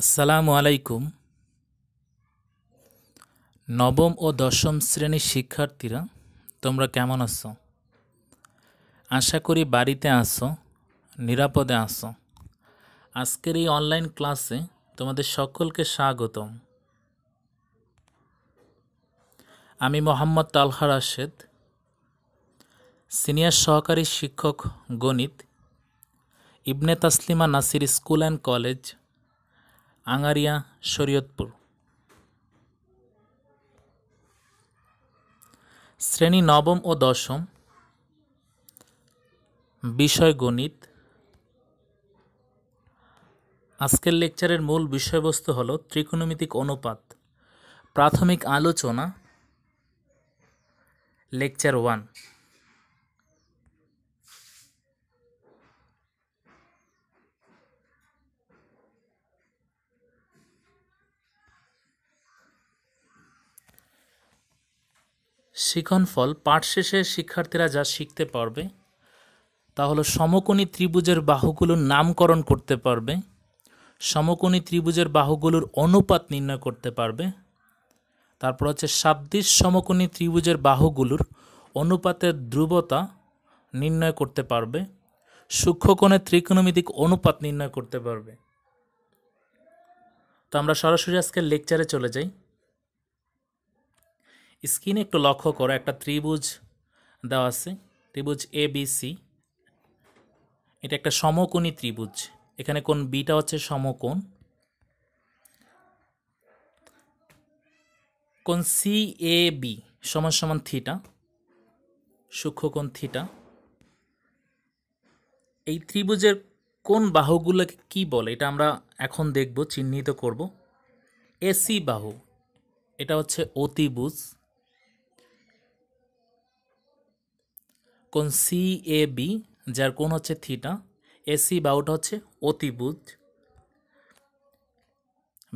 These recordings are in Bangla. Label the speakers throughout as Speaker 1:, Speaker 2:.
Speaker 1: আসসালামু আলাইকুম। নবম ও দশম শ্রেণীর শিক্ষার্থীরা, তোমরা কেমন আছো? আশা করি বাড়িতে আছো, নিরাপদে আছো। আজকের এই অনলাইন ক্লাসে তোমাদের সকলকে স্বাগতম। আমি মোহাম্মদ তালহা রাশেদ, সিনিয়র সহকারী শিক্ষক গণিত, Ibne Taslima Nasir school and college, Angaria, Shariatpur. শ্রেণী নবম ও দশম, বিষয় গণিত। আজকের লেকচারের মূল বিষয়বস্তু হল ত্রিকোণমিতিক অনুপাত, প্রাথমিক আলোচনা, লেকচার 1। শিক্ষণফল পাঠ শেষে শিক্ষার্থীরা যা শিখতে পারবে তা হলো সমকোণী ত্রিভুজের বাহুগুলোর নামকরণ করতে পারবে, সমকোণী ত্রিভুজের বাহুগুলোর অনুপাত নির্ণয় করতে পারবে, তারপর হচ্ছে সাদৃশ সমকোণী ত্রিভুজের বাহুগুলোর অনুপাতের ধ্রুবতা নির্ণয় করতে পারবে, সূক্ষ্মকোণের ত্রিকোণমিতিক অনুপাত নির্ণয় করতে পারবে। তো আমরা সরাসরি আজকের লেকচারে চলে যাই। স্ক্রিনে একটু লক্ষ্য করো, একটা ত্রিভুজ দেওয়া আছে, ত্রিভুজ ABC। এটা একটা সমকোণী ত্রিভুজ। এখানে কোণ বিটা হচ্ছে সমকোণ, কোণ CAB সমান সমান থিটা, সূক্ষ্মকোণ থিটা। এই ত্রিভুজের কোন বাহুগুলোকে কি বলে এটা আমরা এখন দেখব, চিহ্নিত করব। AC বাহু, এটা হচ্ছে অতিভুজ। কোণ CAB যার কোণ হচ্ছে থিটা, AC বাহুটা হচ্ছে অতিভুজ।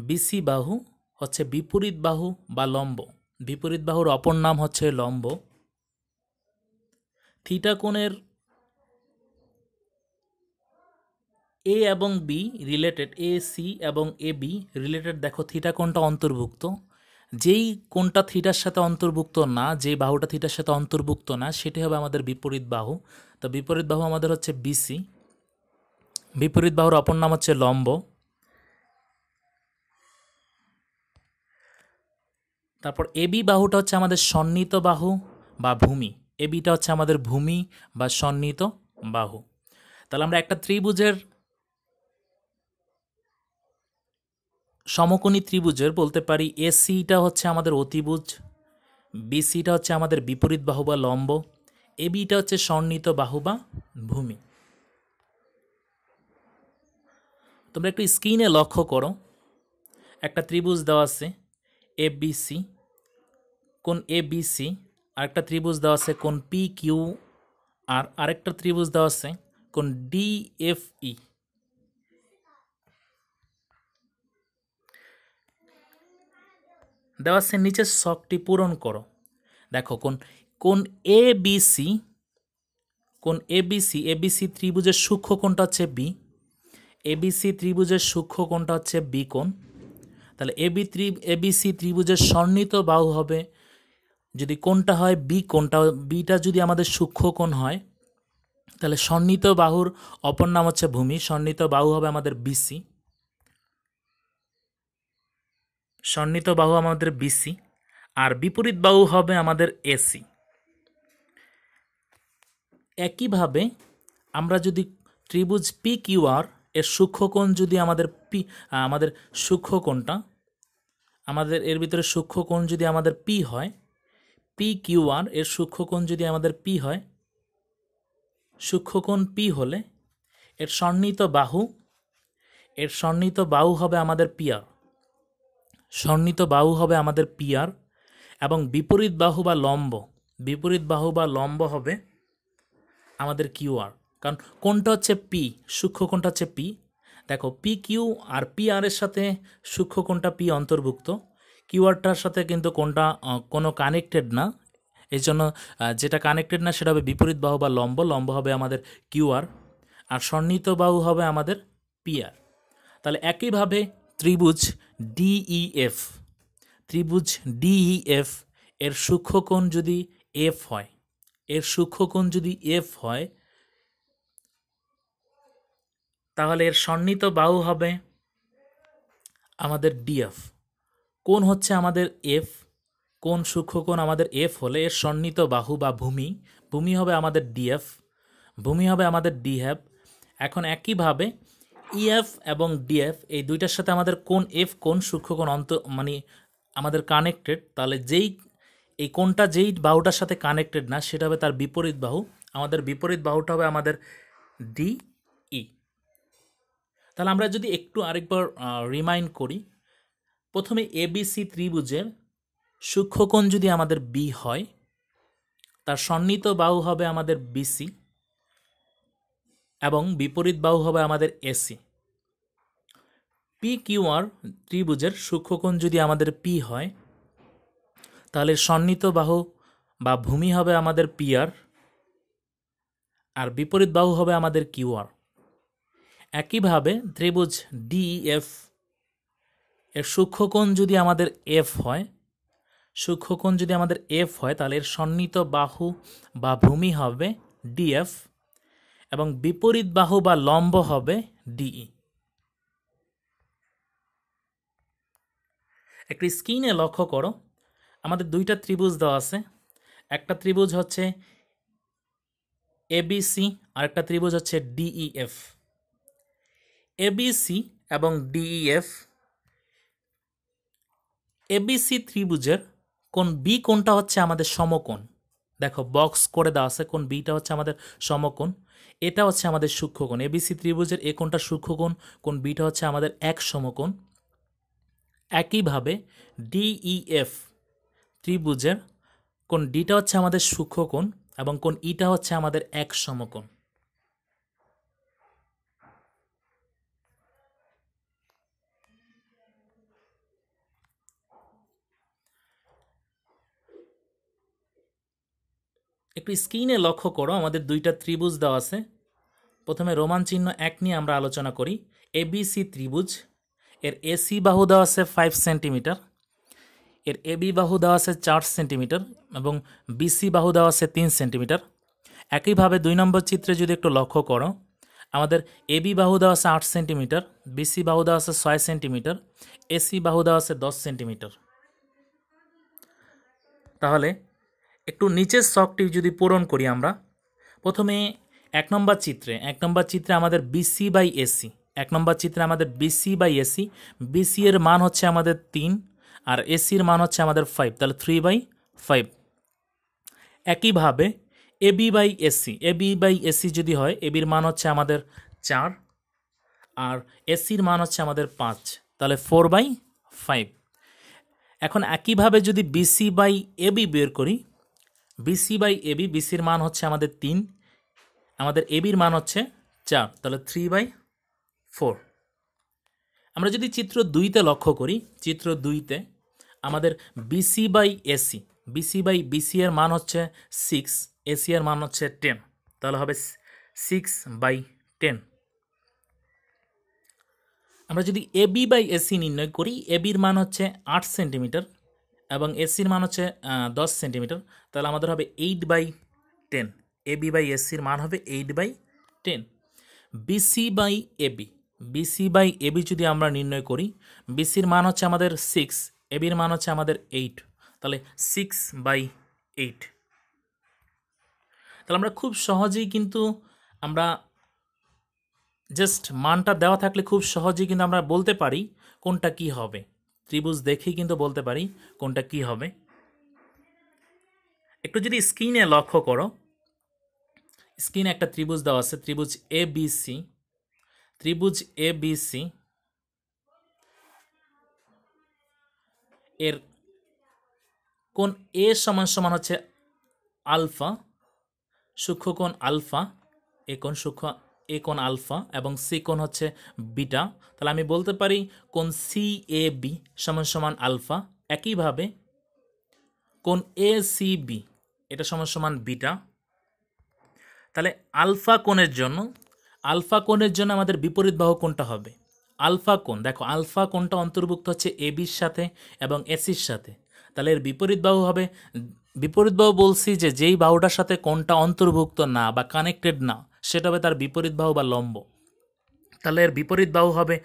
Speaker 1: BC বাহু হচ্ছে বিপরীত বাহু বা লম্ব, বিপরীত বাহুর অপর নাম হচ্ছে লম্ব। থিটা কোণের A এবং B রিলেটেড, AC এবং AB রিলেটেড, দেখো থিটা কোণটা অন্তর্ভুক্ত। যেই কোণটা থিটার সাথে অন্তর্ভুক্ত না, যেই বাহুটা থিটার সাথে অন্তর্ভুক্ত না, সেটি হবে আমাদের বিপরীত বাহু। তো বিপরীত বাহু আমাদের হচ্ছে BC। বিপরীত বাহুর অপর নাম হচ্ছে লম্ব। তারপর AB বাহুটা হচ্ছে আমাদের সন্নিহিত বাহু বা ভূমি। ABটা হচ্ছে আমাদের ভূমি বা সন্নিহিত বাহু। তাহলে আমরা একটা ত্রিভুজের, সমকোণী ত্রিভুজের বলতে পারি ACটা হচ্ছে আমাদের অতিভুজ, BCটা হচ্ছে আমাদের বিপরীত বাহু বা লম্ব, ABটা হচ্ছে সন্নিহিত বাহু বা ভূমি। তোমরা একটু স্ক্রিনে লক্ষ্য করো, একটা ত্রিভুজ দেওয়া আছে ABC, কোণ ABC, আরেকটা ত্রিভুজ দেওয়া আছে কোণ PQR, আরেকটা ত্রিভুজ দেওয়া আছে কোণ DFE। দেওয়া আছে নিচের ছকটি পূরণ করো। দেখো কোণ ABC, কোণ ABC ত্রিভুজের সূক্ষ্ম কোণটা হচ্ছে B, ABC ত্রিভুজের সূক্ষ্ম কোণটা হচ্ছে B কোণ। তাহলে ABC ত্রিভুজের সন্নিহিত বাহু হবে, যদি কোণটা হয় B কোণটা, বিটা যদি আমাদের সূক্ষ্ম কোণ হয়, তাহলে সন্নিহিত বাহুর অপর নাম হচ্ছে ভূমি, সন্নিহিত বাহু হবে আমাদের BC। সন্নিহিত বাহু আমাদের BC, আর বিপরীত বাহু হবে আমাদের AC। একইভাবে আমরা যদি ত্রিভুজ PQR এর সূক্ষ্মকোণ যদি আমাদের সূক্ষ্মকোণটা, আমাদের এর ভিতরে সূক্ষ্মকোণ যদি আমাদের P হয়, PQR এর সূক্ষ্মকোণ যদি আমাদের P হয়, সূক্ষ্মকোণ P হলে এর সন্নিহিত বাহু হবে আমাদের PR, সন্নিহিত বাহু হবে আমাদের PR, এবং বিপরীত বাহু বা লম্ব হবে আমাদের QR। কারণ কোণটা হচ্ছে P, সূক্ষ্মকোণটা হচ্ছে P। দেখো PQ আর PR এর সাথে সূক্ষ্মকোণটা P অন্তর্ভুক্ত, QRটার সাথে কিন্তু কোণটা কোনো কানেক্টেড না। এই জন্য যেটা কানেক্টেড না সেটা হবে বিপরীত বাহু বা লম্ব, লম্ব হবে আমাদের QR, আর সন্নিহিত বাহু হবে আমাদের PR। তাহলে একইভাবে ত্রিভুজ ডিইএফ, ত্রিভুজ ডিইএফ এর সূক্ষ্মকোণ যদি এফ হয়, এর সূক্ষ্মকোণ যদি এফ হয়, তাহলে এর সন্নিহিত বাহু হবে আমাদের ডিএফ। কোণ হচ্ছে আমাদের এফ, কোণ সূক্ষ্মকোণ আমাদের এফ হলে এর সন্নিহিত বাহু বা ভূমি, ভূমি হবে আমাদের ডিএফ, ভূমি হবে আমাদের ডিএফ। এখন একইভাবে ইএফ এবং ডিএফ এই দুইটার সাথে আমাদের কোণ এফ, কোণ সূক্ষ্মকোণ মানে আমাদের কানেক্টেড, তাহলে এই কোণটা যেই বাহুটার সাথে কানেক্টেড না সেটা হবে তার বিপরীত বাহু। আমাদের বিপরীত বাহুটা হবে আমাদের ডিই। তাহলে আমরা যদি একটু আরেকবার রিমাইন্ড করি, প্রথমে এবিসি ত্রিভুজের সূক্ষ্মকোণ যদি আমাদের বি হয়, তার সন্নিহিত বাহু হবে আমাদের বিসি এবং বিপরীত বাহু হবে আমাদের এসি। পি কিউআর ত্রিভুজের সূক্ষ্মকোণ যদি আমাদের পি হয়, তাহলে সন্নিহিত বাহু বা ভূমি হবে আমাদের পিআর আর বিপরীত বাহু হবে আমাদের কিউআর। একইভাবে ত্রিভুজ ডিইএফ এর সূক্ষ্মকোণ যদি আমাদের এফ হয়, সূক্ষ্মকোণ যদি আমাদের এফ হয়, তাহলে এর সন্নিহিত বাহু বা ভূমি হবে ডিএফ এবং বিপরীত বাহু বা লম্ব হবে ডিই। একটি স্ক্রিনে লক্ষ্য করো, আমাদের দুইটা ত্রিভুজ দেওয়া আছে। একটা ত্রিভুজ হচ্ছে এবিসি আর একটা ত্রিভুজ হচ্ছে ডিইএফ। এবিসি এবং ডিইএফ, এবিসি ত্রিভুজের কোণ বি কোণটা হচ্ছে আমাদের সমকোণ। দেখো বক্স করে দেওয়া আছে, কোণ বিটা হচ্ছে আমাদের সমকোণ, এটা হচ্ছে আমাদের সূক্ষ্মকোণ। এবিসি ত্রিভুজের এ কোণটা সূক্ষ্মকোণ, কোণ বিটা হচ্ছে আমাদের এক সমকোণ। একইভাবে ডিইএফ ত্রিভুজের কোণ ডিটা হচ্ছে আমাদের সূক্ষ্মকোণ এবং কোণ ইটা হচ্ছে আমাদের এক সমকোণ। একটু স্ক্রিনে লক্ষ্য করো, আমাদের দুইটা ত্রিভুজ দেওয়া আছে। প্রথমে রোমান চিহ্ন এক নিয়ে আমরা আলোচনা করি। এবিসি ত্রিভুজ, এর এসি বাহু দেওয়া আছে 5 সেন্টিমিটার, এর এবি বাহু দেওয়া আছে 4 সেন্টিমিটার এবং বিসি বাহু দেওয়া আছে 3 সেন্টিমিটার। একইভাবে 2 নম্বর চিত্রে যদি একটু লক্ষ্য করো, আমাদের এবি বাহু দেওয়া আছে 8 সেন্টিমিটার, বিসি বাহু দেওয়া আছে 6 সেন্টিমিটার, এসি বাহু দেওয়া আছে 10 সেন্টিমিটার। তাহলে একটু নিচের ছকটি যদি পূরণ করি আমরা, প্রথমে এক নম্বর চিত্রে আমাদের বিসি বাই এসি, এক নম্বর চিত্রে আমাদের বিসি বাই এসি, বিসি এর মান হচ্ছে আমাদের 3 আর এসির মান হচ্ছে আমাদের 5, তাহলে 3/5। একইভাবে এবি বাই এসি যদি হয়, এবির মান হচ্ছে আমাদের 4 আর এসির মান হচ্ছে আমাদের 5, তাহলে 4/5। এখন একইভাবে যদি বিসি বাই এবি বের করি, বিসি বাই এবি, বিসির মান হচ্ছে আমাদের 3, আমাদের এবির মান হচ্ছে 4, তাহলে 3/4। আমরা যদি চিত্র 2তে লক্ষ্য করি, চিত্র 2তে আমাদের বিসি বাই বিসি এর মান হচ্ছে 6, এসি এর মান হচ্ছে 10, তাহলে হবে 6/10। আমরা যদি এবি বাই এসি নির্ণয় করি, এবির মান হচ্ছে 8 সেন্টিমিটার এবং এসির মান হচ্ছে 10 সেন্টিমিটার, তাহলে আমাদের হবে 8/10। এবি বাই এসির মান হবে 8/10। বিসি বাই এবি যদি আমরা নির্ণয় করি, বিসির মান হচ্ছে আমাদের 6, এবির মান হচ্ছে আমাদের 8, তাহলে 6/8। তাহলে আমরা খুব সহজেই কিন্তু আমরা জাস্ট মানটা দেওয়া থাকলে খুব সহজেই কিন্তু আমরা বলতে পারি কোনটা কি হবে। ত্রিভুজ দেখেই কিন্তু বলতে পারি কোনটা কি হবে। একটু যদি স্ক্রিনে লক্ষ্য করো, স্ক্রিনে একটা ত্রিভুজ দেওয়া আছে, ত্রিভুজ এবিসি এর কোণ এ সমান হচ্ছে আলফা, সূক্ষ্মকোণ আলফা, এ কোণ আলফা এবং সি কোণ হচ্ছে বিটা, তাহলে আমি বলতে পারি কোণ সি এ বি সমান আলফা। একইভাবে কোণ এ সি বি এটা সমান বিটা। তাহলে আলফা কোণের জন্য আমাদের বিপরীত বাহু কোণটা হবে আলফা কোণ, দেখো আলফা কোণটা অন্তর্ভুক্ত হচ্ছে এবির সাথে এবং এসির সাথে, তাহলে এর বিপরীত বাহু হবে, বিপরীত বাহু বলছি যে যেই বাহুটার সাথে কোণটা অন্তর্ভুক্ত না বা কানেক্টেড না সেটা হবে তার বিপরীত বাহু বা লম্ব। তাহলে এর বিপরীত বাহু হবে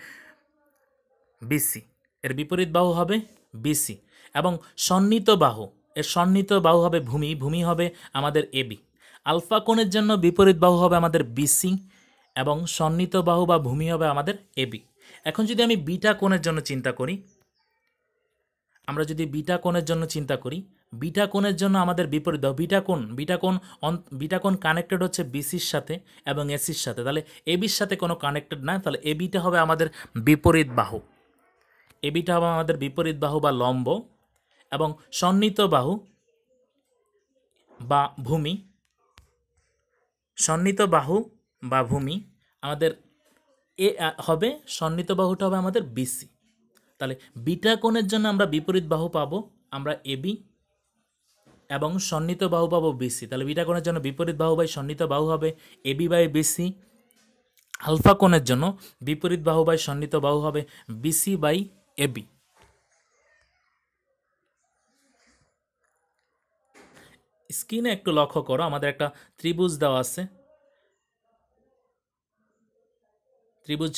Speaker 1: বিসি, এর বিপরীত বাহু হবে বিসি। এবং সন্নিহিত বাহু, এর সন্নিহিত বাহু হবে ভূমি, ভূমি হবে আমাদের এবি। আলফা কোণের জন্য বিপরীত বাহু হবে আমাদের বিসি এবং সন্নিহিত বাহু বা ভূমি হবে আমাদের এবি। এখন যদি আমি বিটা কোণের জন্য চিন্তা করি, আমরা যদি বিটা কোণের জন্য চিন্তা করি, বিটা কোণের জন্য আমাদের বিপরীত বাহু, বিটা কোণ কানেক্টেড হচ্ছে বিসির সাথে এবং এসির সাথে, তাহলে এবির সাথে কোনো কানেক্টেড না, তাহলে এবিটা হবে আমাদের বিপরীত বাহু, এবিটা হবে আমাদের বিপরীত বাহু বা লম্ব। এবং সন্নিহিত বাহু বা ভূমি, সন্নিহিত বাহু বা ভূমি আমাদের হবে, সন্নিহিত বাহুটা হবে আমাদের বিসি। তাহলে বিটা কোণের জন্য আমরা বিপরীত বাহু পাবো আমরা এবি এবং সন্নিহিত বাহু পাবো বিসি। তাহলে বিটা কোণের জন্য বিপরীত বাহু বাই সন্নিহিত বাহু হবে এবি বাই বিসি। আলফা কোণের জন্য বিপরীত বাহু বাই সন্নিহিত বাহু হবে বিসি বাই এবি। স্ক্রিনে একটু লক্ষ্য করো, আমাদের একটা ত্রিভুজ দেওয়া আছে, ত্রিভুজ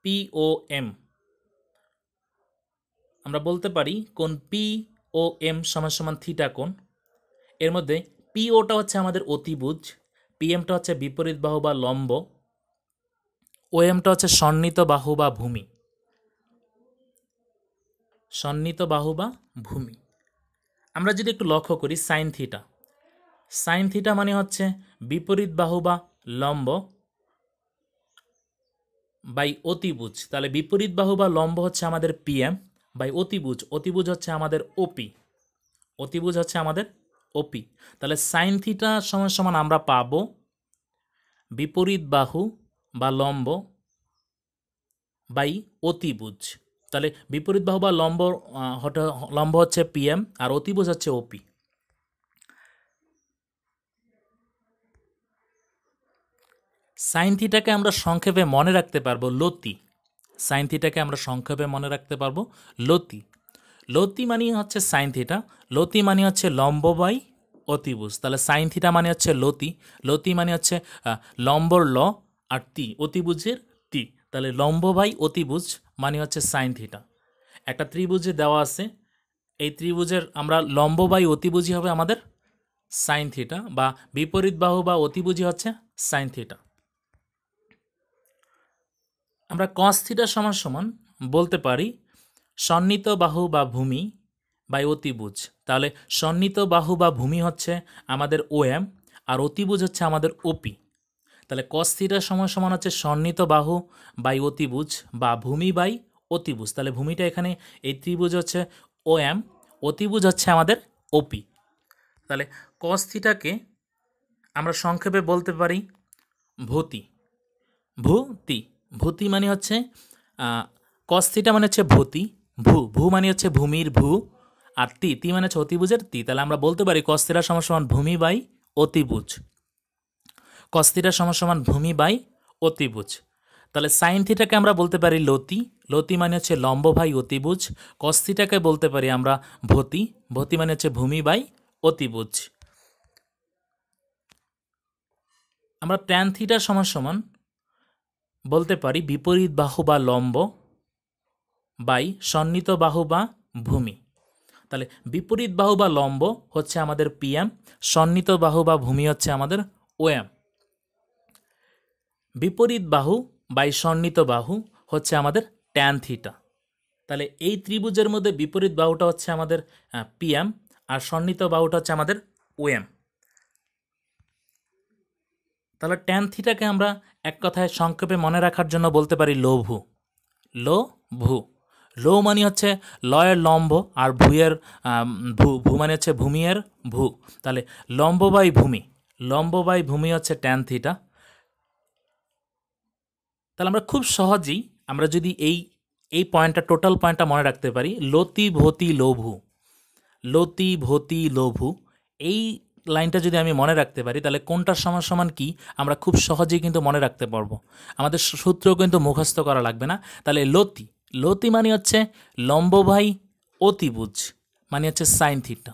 Speaker 1: পিওএম। আমরা বলতে পারি কোণ পিওএম সমান সমান থিটা কোণ। এর মধ্যে পিওটা হচ্ছে আমাদের অতিভুজ, পিএমটা হচ্ছে বিপরীত বাহু বা লম্ব, ওএমটা হচ্ছে সন্নিহিত বাহু বা ভূমি, সন্নিহিত বাহু বা ভূমি। আমরা যদি একটু লক্ষ্য করি সাইন থিটা, সাইন থিটা মানে হচ্ছে বিপরীত বাহু বা লম্ব বাই অতিভুজ। তাহলে বিপরীত বাহু বা লম্ব হচ্ছে আমাদের পিএম বাই অতিভুজ, অতিভুজ হচ্ছে আমাদের ওপি, অতিভুজ হচ্ছে আমাদের ওপি। তাহলে সাইন থিটা সমান সমান আমরা পাবো বিপরীত বাহু বা লম্ব বাই অতিভুজ। তাহলে বিপরীত বাহু বা লম্ব হচ্ছে পিএম আর অতিভুজ হচ্ছে ওপি। সাইন থিটাকে আমরা সংক্ষেপে মনে রাখতে পারবো লতি, সাইন থিটাকে আমরা সংক্ষেপে মনে রাখতে পারবো লতি। লতি মানে হচ্ছে সাইন থিটা, লতি মানে হচ্ছে লম্ব বাই অতিভুজ। তাহলে সাইন থিটা মানে হচ্ছে লতি, লতি মানে হচ্ছে লম্বর ল আর তি অতিভুজের তি, তাহলে লম্ব বাই অতিভুজ মানে হচ্ছে সাইন থিটা। একটা ত্রিভুজে দেওয়া আছে, এই ত্রিভুজের আমরা লম্ব বাই অতিভুজই হবে আমাদের সাইন থিটা, বা বিপরীত বাহু বা অতিভুজই হচ্ছে সাইন থিটা। আমরা কস থিটা সমান সমান বলতে পারি সন্নিহিত বাহু বা ভূমি বাই অতিভুজ। তাহলে সন্নিহিত বাহু বা ভূমি হচ্ছে আমাদের ওএম আর অতিভুজ হচ্ছে আমাদের ওপি। তাহলে কস থিটা সমান সমান হচ্ছে সন্নিহিত বাহু বাই অতিভুজ বা ভূমি বাই অতিভুজ। তাহলে ভূমিটা এখানে এই ত্রিভুজ হচ্ছে ওএম, অতিভুজ হচ্ছে আমাদের ওপি। তাহলে কস থিটাকে আমরা সংক্ষেপে বলতে পারি ভূতি, ভূতি, ভূতি মানে হচ্ছে কস থিটা মানে হচ্ছে ভূতি, ভূ মানে হচ্ছে ভূমির ভূ, আর তি মানে হচ্ছে অতিভুজের তি। তাহলে আমরা বলতে পারি কস থিটা সমান সমান ভূমি বাই অতিভুজ, কস থিটা সমান সমান ভূমি বাই অতিভুজ। তাহলে সাইন থিটাকে আমরা বলতে পারি লতি, লতি মানে হচ্ছে লম্ব বাই অতিভুজ। কস থিটাকে বলতে পারি আমরা ভূতি, ভূতি মানে হচ্ছে ভূমি বাই অতিভুজ। আমরা ট্যান থিটা সমান সমান বলতে পারি বিপরীত বাহু বা লম্ব বাই সন্নিহিত বাহু বা ভূমি। তাহলে বিপরীত বাহু বা লম্ব হচ্ছে আমাদের পিএম, সন্নিহিত বাহু বা ভূমি হচ্ছে আমাদের ওএম। বিপরীত বাহু বাই সন্নিহিত বাহু হচ্ছে আমাদের ট্যান থিটা। তাহলে এই ত্রিভুজের মধ্যে বিপরীত বাহুটা হচ্ছে আমাদের পিএম আর সন্নিহিত বাহুটা হচ্ছে আমাদের ওএম। তাহলে ট্যান থিটাকে আমরা এক কথায় সংক্ষেপে মনে রাখার জন্য বলতে পারি লঘু, লঘু। লো মানে হচ্ছে লয়ের লম্ব আর ভূয়ের ভূ মানে হচ্ছে ভূমিয়ের ভূ। তাহলে লম্ব বাই ভূমি, লম্ব বাই ভূমি হচ্ছে ট্যান থিটা। তাহলে আমরা খুব সহজেই আমরা যদি এই পয়েন্টটা, টোটাল পয়েন্টটা মনে রাখতে পারি লতি ভতি লঘু, লতি ভতি লঘু, এই লাইনটা যদি আমি মনে রাখতে পারি তাহলে কোনটার সমান সমান কি আমরা খুব সহজেই কিন্তু মনে রাখতে পারবো। আমাদের সূত্র কিন্তু মুখস্থ করা লাগবে না। তাহলে লতি, লতি মানে হচ্ছে লম্ব বাই অতিভুজ, মানে হচ্ছে সাইন থিটা।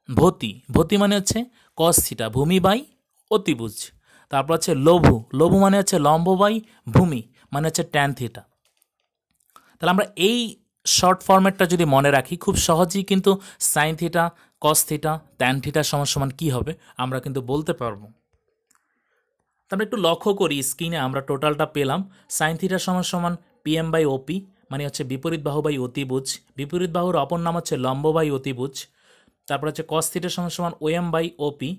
Speaker 1: ভতি, ভতি মানে হচ্ছে কস থিটা, ভূমি বাই অতিভুজ। তারপর হচ্ছে লঘু, লঘু মানে হচ্ছে লম্ব বাই ভূমি, মানে হচ্ছে ট্যান থিটা। তাহলে আমরা এই শর্ট ফরম্যাটটা যদি মনে রাখি খুব সহজেই কিন্তু sine theta, cos theta, tan থিটার সমান সমান কী হবে আমরা কিন্তু বলতে পারবো। তারপরে একটু লক্ষ্য করি স্ক্রিনে আমরা টোটালটা পেলাম। সাইন থিটার সমান সমান পিএম বাই ওপি, মানে হচ্ছে বিপরীত বাহু বাই অতিভুজ। বিপরীত বাহুর অপর নাম হচ্ছে লম্ব বাই অতিভুজ। তারপর হচ্ছে কস থিটার সমান সমান ওএম বাই ওপি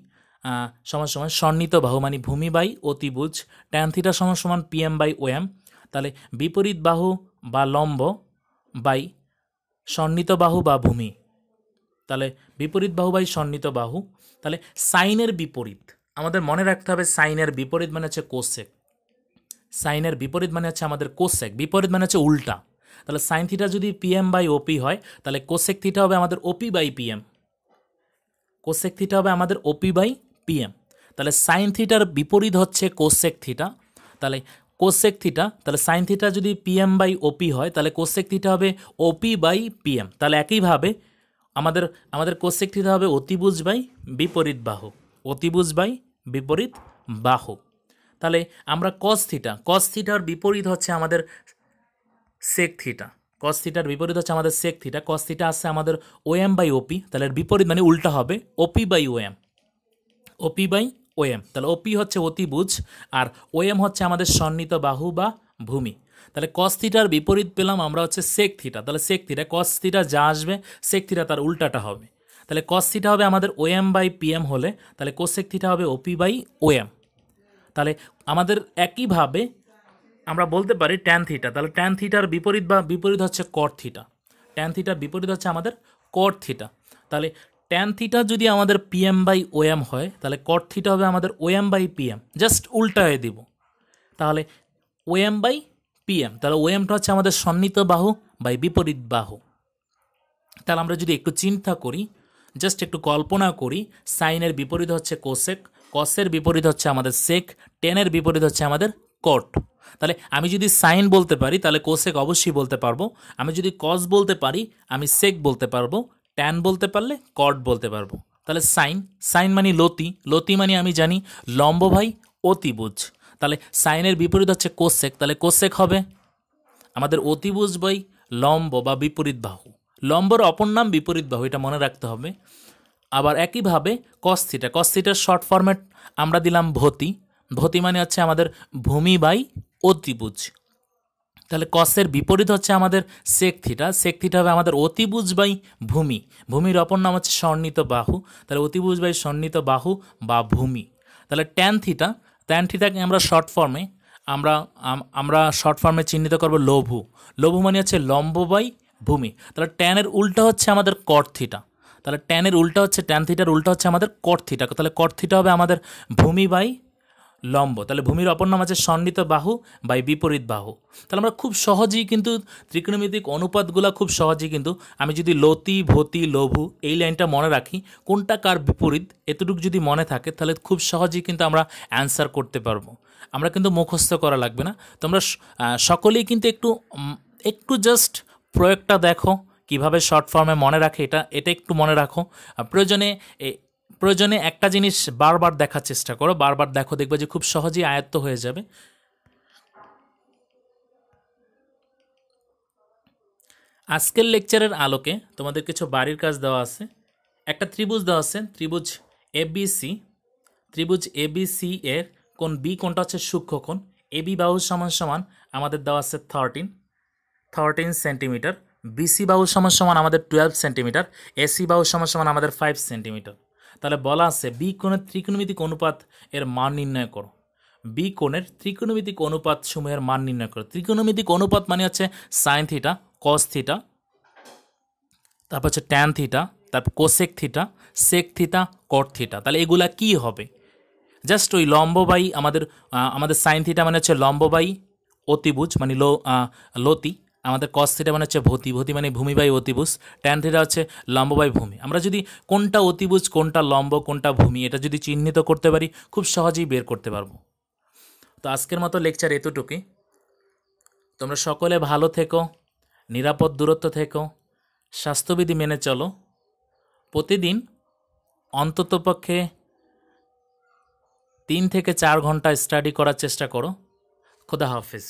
Speaker 1: সমান সমান সন্নিহিত বাহু মানে ভূমি বাই অতিভুজ। ট্যান থিটার সমান সমান পিএম বাই ওএম। তাহলে বিপরীত বাহু বা লম্ব বাই সন্নিহিত বাহু বা ভূমি, তাহলে বিপরীত বাহু বাই সন্নিহিত বাহু। তাহলে সাইনের বিপরীত আমাদের মনে রাখতে হবে, সাইনের বিপরীত মানে হচ্ছে কোসেক। সাইনের বিপরীত মানে হচ্ছে আমাদের কোসেক, বিপরীত মানে হচ্ছে উল্টা। তাহলে সাইন থিটা যদি পিএম বাই ওপি হয় তাহলে কোসেক থিটা হবে আমাদের OP by PM. Cosec theta হবে আমাদের ওপি বাই পিএম। তাহলে সাইন থিটার বিপরীত হচ্ছে কোসেক থিটা। তাহলে কোসেক থিটা, তাহলে সাইন থিটা যদি পিএম বাই ওপি হয় তাহলে কোসেক থিটা হবে ওপি বাই পিএম। তাহলে একইভাবে আমাদের আমাদের কোসেক থিটা হবে অতিভুজ বাই বিপরীত বাহু, অতিভুজ বাই বিপরীত বাহু। তাহলে আমরা কস থিটা, কস থিটার বিপরীত হচ্ছে আমাদের সেক থিটা। কস থিটার বিপরীত হচ্ছে আমাদের সেক থিটা। কস থিটা আসছে আমাদের ওএম বাই ওপি, তাহলে বিপরীত মানে উল্টা হবে OP by OM, OP by OM. তাহলে ওপি হচ্ছে অতিভুজ আর ওএম হচ্ছে আমাদের সন্নিহিত বাহু বা ভূমি। তাহলে কস থিটার বিপরীত পেলাম আমরা হচ্ছে সেক থিটা। তাহলে সেক থিটা, কস থিটা যা আসবে সেক থিটা তার উল্টাটা হবে। তাহলে কস থিটা হবে আমাদের ওএম বাই পিএম হলে তাহলে কোসেক থিটা হবে ওপি বাই ওএম। তাহলে আমাদের একইভাবে আমরা বলতে পারি ট্যান থিটা। তাহলে ট্যান থিটার বিপরীত বা বিপরীত হচ্ছে কট থিটা। ট্যান থিটার বিপরীত হচ্ছে আমাদের কট থিটা। তাহলে ট্যান থিটা যদি আমাদের পিএম বাই ওএম হয় তাহলে কট থিটা হবে আমাদের ওএম বাই পিএম, জাস্ট উল্টায় দিব। তাহলে ওএম বাই পিএম, তাহলে ওএমটা হচ্ছে আমাদের সন্নিহিত বাহু বাই বিপরীত বাহু। তাহলে আমরা যদি একটু চিন্তা করি, জাস্ট একটু কল্পনা করি, সাইনের বিপরীত হচ্ছে কোসেক, কসের বিপরীত হচ্ছে আমাদের সেক, টেনের বিপরীত হচ্ছে আমাদের কট। তাহলে আমি যদি সাইন বলতে পারি তাহলে কোসেক অবশ্যই বলতে পারবো, আমি যদি কস বলতে পারি আমি সেক বলতে পারবো, ট্যান বলতে পারলে কট বলতে পারবো। তাহলে সাইন, সাইন মানে লতি, লতি মানে আমি জানি লম্ব বাই অতিভুজ। তাহলে সাইনের বিপরীত হচ্ছে কোসেক, তাহলে কোসেক হবে আমাদের অতিভুজ বাই লম্ব বা বিপরীত বাহু। লম্বর অপর নাম বিপরীত বাহু, এটা মনে রাখতে হবে। আবার একইভাবে কস থিটা, কস থিটার শর্ট ফরম্যাট আমরা দিলাম ভতি, ভতি মানে হচ্ছে আমাদের ভূমি বাই অতিভুজ। তাহলে কসের বিপরীত হচ্ছে আমাদের সেক থিটা, সেক থিটা হবে আমাদের অতিভুজ বাই ভূমি, ভূমির অপর নাম হচ্ছে সন্নিহিত বাহু। তাহলে অতিভুজ বাই সন্নিহিত বাহু বা ভূমি। তাহলে ট্যান থিটা, ট্যান থিটাকে আমরা শর্ট ফর্মে আমরা শর্ট ফর্মে চিহ্নিত করব লঘু, লঘু মানে হচ্ছে লম্ব বাই ভূমি। তাহলে ট্যানের উল্টা হচ্ছে আমাদের কট থিটা, তাহলে ট্যানের উল্টা হচ্ছে ট্যান থিটার উল্টা হচ্ছে আমাদের কট থিটা। তাহলে কট থিটা হবে আমাদের ভূমি বাই লম্ব। তাহলে ভূমির অপর নাম আছে সন্নিহিত বাহু বাই বিপরীত বাহু। তাহলে আমরা খুব সহজেই কিন্তু ত্রিকোণমিতিক অনুপাতগুলো খুব সহজেই কিন্তু আমি যদি লতি, ভতি, লঘু এই লাইনটা মনে রাখি কোনটা কার বিপরীত এতটুকু যদি মনে থাকে তাহলে খুব সহজেই কিন্তু আমরা অ্যান্সার করতে পারবো। আমরা কিন্তু মুখস্থ করা লাগবে না। তোমরা সকলেই কিন্তু একটু জাস্ট প্রয়োগটা দেখো কিভাবে শর্ট ফর্মে মনে রাখে, এটা একটু মনে রাখো। প্রয়োজনে একটা জিনিস বারবার দেখার চেষ্টা করো, বারবার দেখো, দেখবে যে খুব সহজেই আয়ত্ত হয়ে যাবে। আজকের লেকচারের আলোকে তোমাদের কিছু বাড়ির কাজ দেওয়া আছে। একটা ত্রিভুজ দেওয়া আছে, ত্রিভুজ এবিসি, ত্রিভুজ এবিসি এর কোণ বি কোণটা হচ্ছে সূক্ষ্মকোণ। এবি বাহু সমান সমান আমাদের দেওয়া আছে 13 সেন্টিমিটার, বিসি বাহু সমান সমান আমাদের 12 সেন্টিমিটার, এসি বাহু সমান সমান আমাদের 5 সেন্টিমিটার। তাহলে বলা আছে বি কোণের ত্রিকোণমিতিক অনুপাত এর মান নির্ণয় করো। বি কোণের ত্রিকোণমিতিক অনুপাত সমূহের মান নির্ণয় করো। ত্রিকোণমিতিক অনুপাত মানে হচ্ছে সাইন থিটা, কস থিটা, তারপর হচ্ছে ট্যান থিটা, তারপর cosec theta, sec theta, cot theta. তাহলে এগুলা কি হবে? জাস্ট ওই লম্ব বাই আমাদের সাইন থিটা মানে হচ্ছে লম্ব বাই অতিভুজ মানে লতি, আমাদের কস থিটা মানে হচ্ছে ভতি, ভতি মানে ভূমি বাই অতিভুজ, ট্যান থিটা হচ্ছে লম্ব বাই ভূমি। আমরা যদি কোনটা অতিভুজ, কোনটা লম্ব, কোনটা ভূমি এটা যদি চিহ্নিত করতে পারি খুব সহজেই বের করতে পারবো। তো আজকের মতো লেকচার এতটুকুই। তোমরা সকলে ভালো থেকো, নিরাপদ দূরত্ব থেকো, স্বাস্থ্যবিধি মেনে চলো, প্রতিদিন অন্ততপক্ষে 3 থেকে 4 ঘন্টা স্টাডি করার চেষ্টা করো। খোদা হাফেজ।